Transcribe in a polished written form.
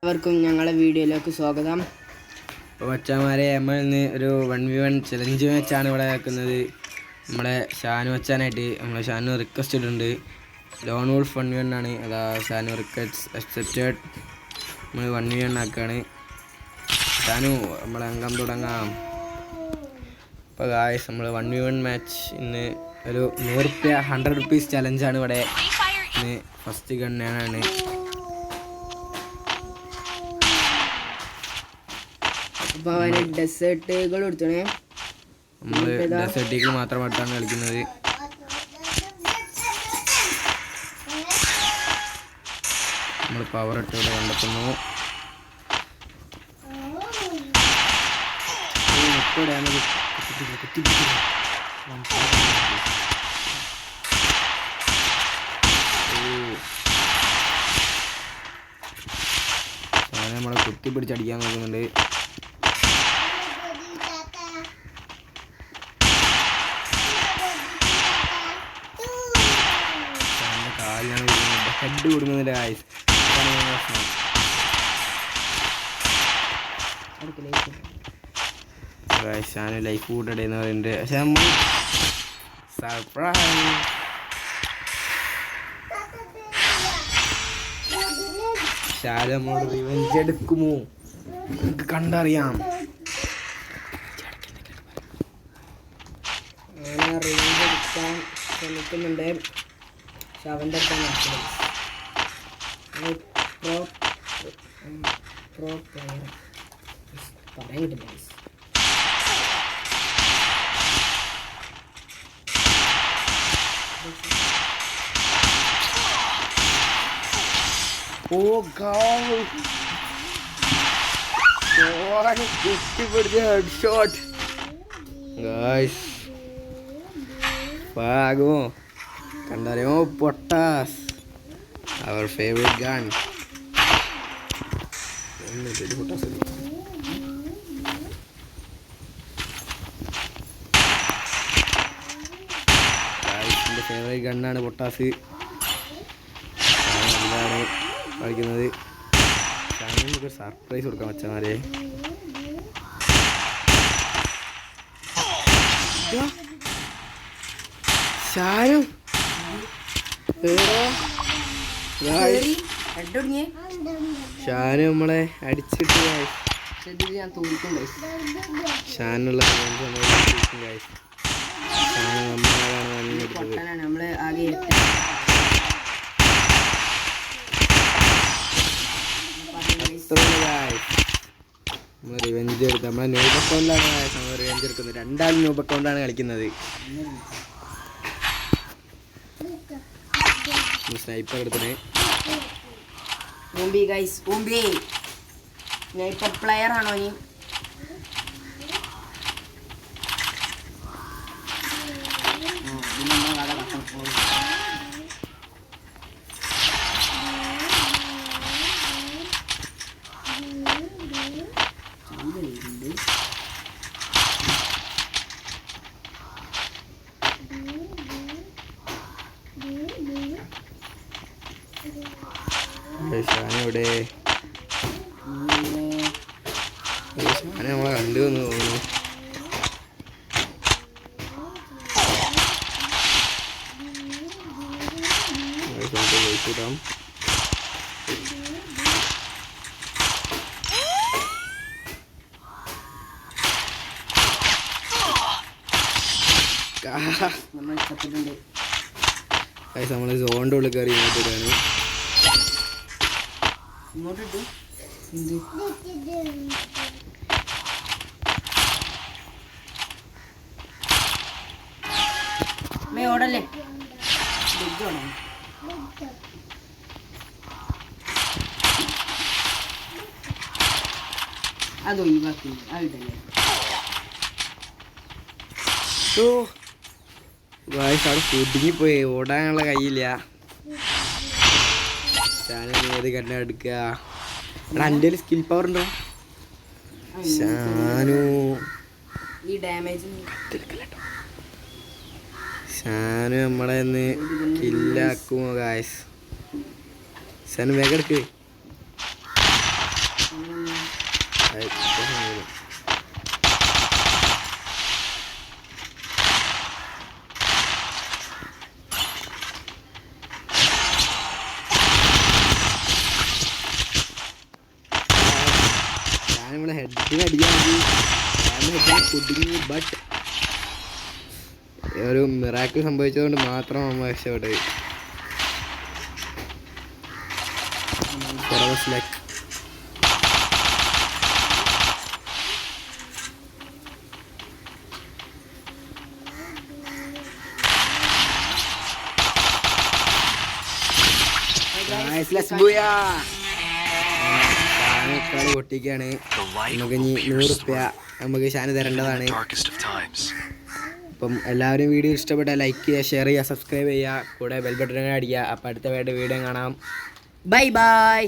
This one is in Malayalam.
എല്ലാവർക്കും ഞങ്ങളുടെ വീഡിയോയിലേക്ക് സ്വാഗതം. അപ്പോൾ മച്ചാന്മാരെ, നമ്മൾ ഇന്ന് ഒരു 1v1 ചലഞ്ച് മാച്ചാണ് ഇവിടെ ആക്കുന്നത്. നമ്മളെ ഷാനു വച്ചാനായിട്ട് ഷാനു റിക്വസ്റ്റ് ഇടുന്നുണ്ട്. ലോൺ വോൾഫ് 1v1 ആണ്. അതാ ഷാനു റിക്വസ്റ്റ് അക്സെപ്റ്റഡ്. നമ്മൾ 1v1 ആക്കുകയാണ്. ഷാനു, നമ്മളെ അംഗം തുടങ്ങാം. അപ്പോൾ ഗായ്സ്, നമ്മൾ 1v1 മാച്ച് ഇന്ന് ഒരു 100 രൂപ 100 റുപ്പീസ് ചലഞ്ചാണ് ഇവിടെ. ഇന്ന് ഫസ്റ്റ് ഗണ്ണാണ്. അപ്പോൾ അവന് ഡെസേർട്ടുകൾ കൊടുത്തണേ. നമ്മൾ ഡെസേർട്ടുകൾ മാത്രമായിട്ടാണ് കളിക്കുന്നത്. നമ്മൾ പവർ ഇട്ട് ഇവിടെ കണ്ടെത്തുന്നു. നമ്മളെ കുത്തി പിടിച്ചടിക്കാൻ നോക്കുന്നുണ്ട്. ഹെഡ് കൊടുക്കുന്നില്ല ഗായ്സ്. ഷാനു ലൈഫ് കൂട്ടട്ടെ എന്ന് പറയുന്നുണ്ട്. പക്ഷെ നമ്മൾ സർപ്രൈസ് ഷാനു നമ്മളോട് റിവെഞ്ച് എടുക്കുമോ നമുക്ക് കണ്ടറിയാം. റിവെഞ്ച് എടുക്കാൻ ശ്രമിക്കുന്നുണ്ട്. പക്ഷെ അവൻ്റെ അടുത്താണ് പ്രോ പ്ലെയർ പറയാൻ കിട്ടില്ല. Headshot guys. പാകുമോ കണ്ടറിയോ? പൊട്ടാസ്, അവർ ഫേവറേറ്റ് ഗൺ. പൊട്ടാസ് എൻ്റെ ഫേവറേറ്റ് ഗണ്ണാണ് പൊട്ടാസ്. എന്താണ് കളിക്കുന്നത്? നമുക്ക് സർപ്രൈസ് കൊടുക്കാം മച്ചന്മാരെ. ഷാനു ഷാനു നമ്മളെ അടിച്ചിട്ട് ഞാൻ തോന്നിക്കും. ഷാനുള്ള നമ്മള് ആകെ റിവെഞ്ച് എടുത്ത് നമ്മളെ ന്യൂബ് അക്കൗണ്ടിലാണ് റിവെഞ്ച് എടുക്കുന്നത്. രണ്ടാളും ന്യൂബ് അക്കൗണ്ടാണ് കളിക്കുന്നത്. സ്നൈപ്പർ എടുത്തേ. സ്നൈപ്പർ പ്ലെയർ ആണോ നീ? ഷാനെവിടെ? ഷാനെ നമ്മളെ കണ്ടു എന്ന് തോന്നുന്നു. നമ്മള് സോണിൻ്റെ ഉള്ളിൽ കയറി ഇങ്ങോട്ടിട്ടാണ്. ഇങ്ങോട്ടിട്ട് ഓടല്ലേ? അത് ഒഴിവാക്കി ആയിട്ടല്ലേ. അവിടെ കുടുങ്ങിപ്പോയി, ഓടാനുള്ള കയ്യില്ല. ഷാനു ഏത് കണ്ണ എടുക്കുക? എൻ്റെ സ്കിൽ പവർ ഉണ്ടോ ഷാനു? ഈ ഡാമേജ് ഷാനു നമ്മളെ ഒന്ന് കില്ലാക്കുമോ ഗായ്സ്? ഷാനു വേഗം എടുക്ക്. ഞാനിവിടെ ഹെഡിന് അടിക്കാൻ കുടുങ്ങി. ബട്ട് ഒരു മിറാക്കിൾ സംഭവിച്ചതുകൊണ്ട് മാത്രം നമ്മൾ രക്ഷപ്പെട്ടത്. ലക്ക്. പൊട്ടിക്കാണ്. നമുക്ക് ഇനി 100 റുപ്യ നമുക്ക് ഷാന് തരേണ്ടതാണ്. അപ്പം എല്ലാവരും വീഡിയോ ഇഷ്ടപ്പെട്ടാൽ ലൈക്ക് ചെയ്യുക, ഷെയർ ചെയ്യുക, സബ്സ്ക്രൈബ് ചെയ്യുക, കൂടെ ബെൽ ബട്ടൺ അടിക്കുക. അപ്പം അടുത്ത വീഡിയോ കാണാം. Bye bye.